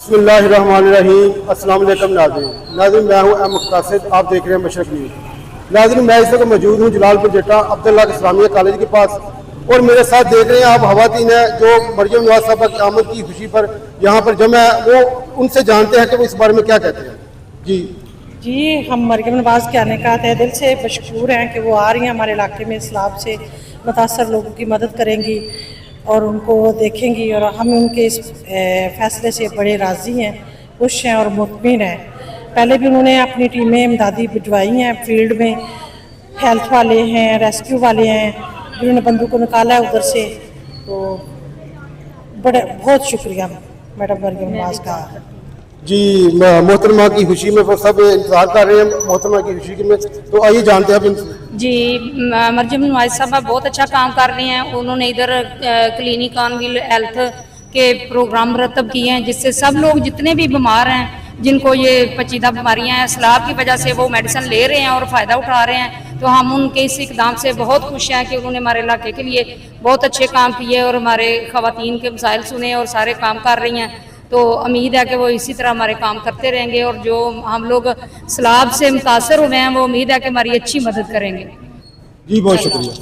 बिस्मिल्लाहिर्रहमानिर्रहीम। अस्सलाम वालेकुम नाज़रीन, मैं हूँ एम मुख्तासिर, आप देख रहे हैं मशरक न्यूज़। नाज़रीन, मैं इस वक्त मौजूद हूँ जलालपुर जट्टा अब्दुल्ला इस्लामिया कॉलेज के पास, और मेरे साथ देख रहे हैं आप खवातीन हैं जो मरियम नवाज साहबा की आमद की खुशी पर यहाँ पर जमा है। वो उनसे जानते हैं कि वो इस बारे में क्या कहते हैं। जी, हम मरियम नवाज के आने का तहे दिल से मशकूर हैं कि वो आ रही हैं हमारे इलाके में, इस्लाम से मुतासर लोगों की मदद करेंगी और उनको देखेंगी, और हम उनके इस फैसले से बड़े राज़ी हैं, खुश हैं और मुतमिन हैं। पहले भी उन्होंने अपनी टीमें इमदादी भिजवाई हैं फील्ड में, हेल्थ वाले हैं, रेस्क्यू वाले हैं, जिन्होंने बंदों को निकाला है उधर से। तो बहुत शुक्रिया मैडम मरियम नवाज का। जी, मोहतरमा की खुशी में वो सब इंतजार कर रहे हैं मोहतरमा की खुशी में, तो आइए जानते हैं आप जी। मरियम नवाज साहबा बहुत अच्छा काम कर रही हैं। उन्होंने इधर क्लिनिक ऑन व्हील हेल्थ के प्रोग्राम मरतब किए हैं, जिससे सब लोग जितने भी बीमार हैं, जिनको ये पेचीदा बीमारियां हैं, सैलाब की वजह से वो मेडिसिन ले रहे हैं और फ़ायदा उठा रहे हैं। तो हम उनके इस इकदाम से बहुत खुश हैं कि उन्होंने हमारे इलाके के लिए बहुत अच्छे काम किए और हमारे ख़वातीन के मसाइल सुने और सारे काम कर रही हैं। तो उम्मीद है कि वो इसी तरह हमारे काम करते रहेंगे, और जो हम लोग सैलाब से मुतासर हुए हैं वो उम्मीद है कि हमारी अच्छी मदद करेंगे। जी, बहुत शुक्रिया।